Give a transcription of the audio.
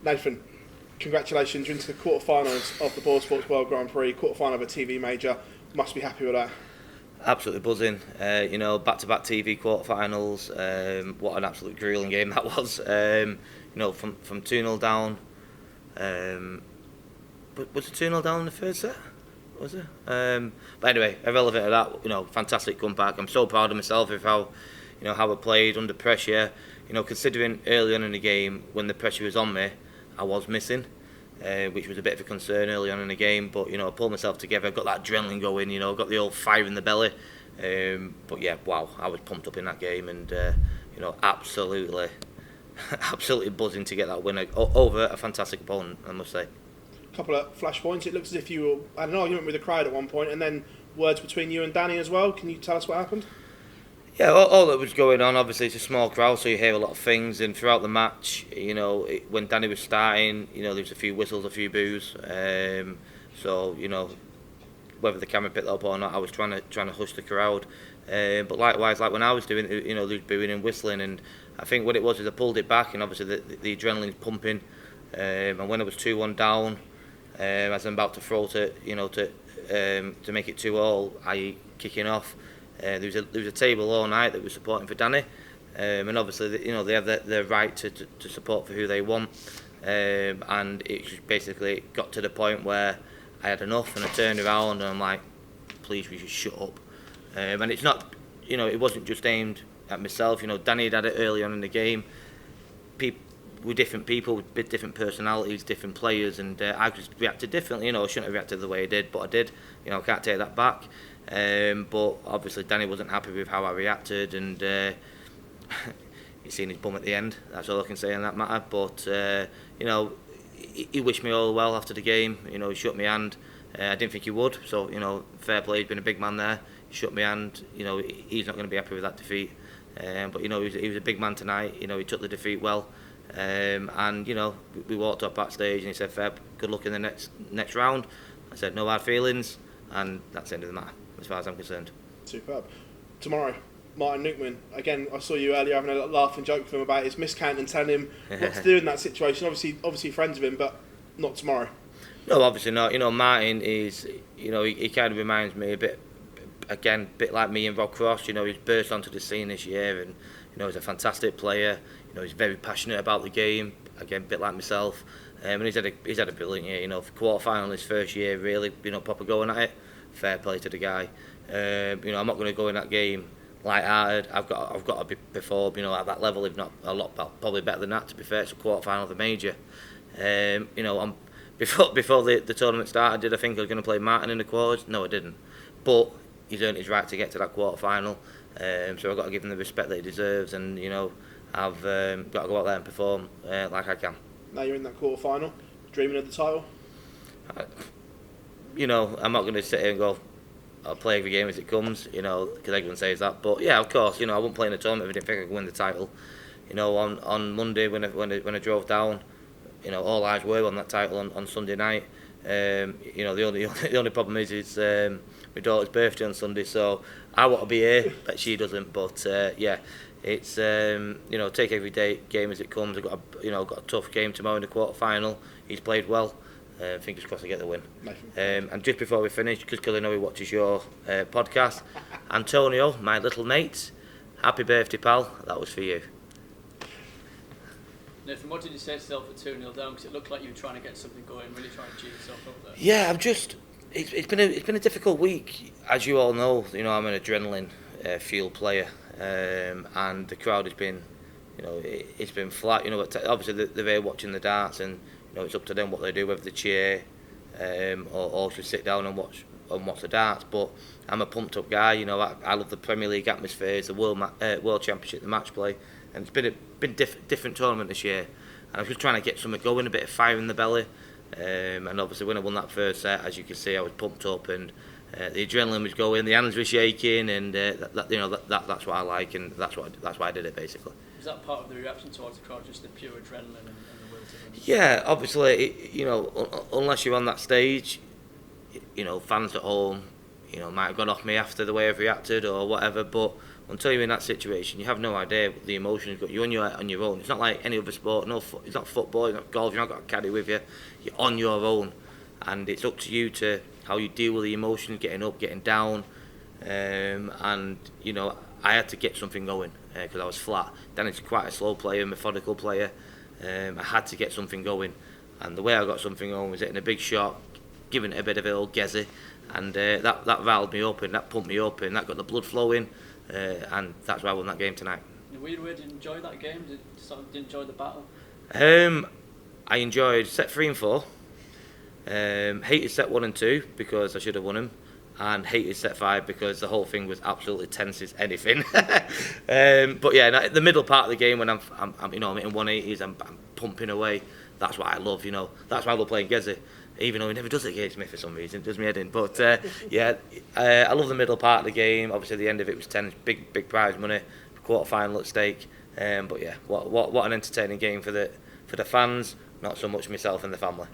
Nathan, congratulations, you're into the quarterfinals of the Ball Sports World Grand Prix, quarterfinal of a TV major. Must be happy with that. Absolutely buzzing. Back-to-back TV quarterfinals. What an absolute grueling game that was. From 2-0 down. Was it 2-0 down in the first set? Was it? But anyway, irrelevant of that. Fantastic comeback. I'm so proud of myself of how I played under pressure. Considering early on in the game when the pressure was on me, I was missing, which was a bit of a concern early on in the game. But I pulled myself together, got that adrenaline going. Got the old fire in the belly. But yeah, wow, I was pumped up in that game, and absolutely buzzing to get that win over a fantastic opponent, I must say. Couple of flashpoints. It looks as if you had an argument with the crowd at one point, and then words between you and Danny as well. Can you tell us what happened? Yeah, all that was going on, obviously it's a small crowd, so you hear a lot of things, and throughout the match, when Danny was starting, there was a few whistles, a few boos, so whether the camera picked that up or not, I was trying to hush the crowd, but likewise, like when I was doing it, there was booing and whistling, and I think what it was is I pulled it back, and obviously the adrenaline's pumping, and when I was 2-1 down, as I'm about to throw to make it 2-2, i.e. kicking off. There was a table all night that was supporting for Danny, and obviously they have their right to support for who they want, and it just basically got to the point where I had enough, and I turned around and I'm like, please, we should shut up. And it's not, it wasn't just aimed at myself. Danny had it early on in the game. We're different people with different personalities, different players, and I just reacted differently. I shouldn't have reacted the way I did, but I did. I can't take that back. But obviously Danny wasn't happy with how I reacted, and he's seen his bum at the end. That's all I can say on that matter. But he wished me all well after the game. He shook my hand. I didn't think he would. So fair play. He's been a big man there. He shook my hand. He's not going to be happy with that defeat. But he was a big man tonight. He took the defeat well. And we walked up backstage and he said, "Feb, good luck in the next round." I said, "No hard feelings," and that's the end of the matter as far as I'm concerned. Superb. Tomorrow, Martin Newman. Again, I saw you earlier having a laugh and joke with him about his miscount and telling him what to do in that situation. Obviously friends with him, but not tomorrow. No, obviously not. Martin is, he kind of reminds me a bit like me and Rob Cross. He's burst onto the scene this year, and he's a fantastic player. He's very passionate about the game. Again, a bit like myself. And he's had a brilliant year. For quarter-final his first year, really, proper going at it. Fair play to the guy. I'm not going to go in that game light-hearted. I've got to be perform, at that level, if not a lot, probably better than that. To be fair, it's a quarter-final of a major. Before the tournament started, did I think I was going to play Martin in the quarters? No, I didn't. But he's earned his right to get to that quarter-final. So I've got to give him the respect that he deserves, and I've got to go out there and perform like I can. Now you're in that quarter-final, dreaming of the title? I'm not going to sit here and go, I'll play every game as it comes, because everyone says that. But yeah, of course, I wouldn't play in the tournament if I didn't think I could win the title. On Monday when I drove down, all eyes were on that title on Sunday night. The only problem is my daughter's birthday on Sunday, so I want to be here, but she doesn't. But yeah, it's take every game as it comes. I've got a tough game tomorrow in the quarter final. He's played well. Fingers crossed I get the win. And just before we finish, because I know he watches your podcast, Antonio, my little mate, happy birthday, pal. That was for you. Nathan, what did you say to yourself at 2-0 down? Because it looked like you were trying to get something going, really trying to cheer yourself up there. Yeah, it's been a difficult week, as you all know. I'm an adrenaline fueled player, and the crowd has been, it's been flat. Obviously they're there watching the darts, and it's up to them what they do, whether they cheer or should sit down and watch the darts. But I'm a pumped up guy. I love the Premier League atmospheres, the World Championship, the match play, and it's been a different tournament this year. And I was just trying to get something going, a bit of fire in the belly. And obviously when I won that first set, as you can see, I was pumped up, and the adrenaline was going, the hands were shaking, and that's what I like, and that's why I did it basically. Is that part of the reaction towards the crowd, just the pure adrenaline and the will to win? Yeah, obviously, unless you're on that stage, fans at home, might have gone off me after the way I've reacted or whatever. But until you're in that situation, you have no idea what the emotion you've got. You're on your own. It's not like any other sport. It's not football, it's not golf. You've not got a caddy with you. You're on your own, and it's up to you to how you deal with the emotions, getting up, getting down, and you know, I had to get something going because I was flat. Danny's quite a slow player, methodical player. I had to get something going, and the way I got something going was hitting a big shot, giving it a bit of an old gezi, and that riled me up and that pumped me up and that got the blood flowing, and that's why I won that game tonight. In a weird way, did you enjoy that game? Did you sort of enjoy the battle? I enjoyed set 3 and 4. Hated set 1 and 2 because I should have won them, and hated set 5 because the whole thing was absolutely tense as anything. But yeah, the middle part of the game when I'm hitting 180s, I'm pumping away. That's what I love, you know. That's why I love playing Gezi, even though he never does it against me for some reason. It does me head in. But I love the middle part of the game. Obviously, the end of it was tense, big prize money, quarter final at stake. But yeah, what an entertaining game for the fans. Not so much myself and the family.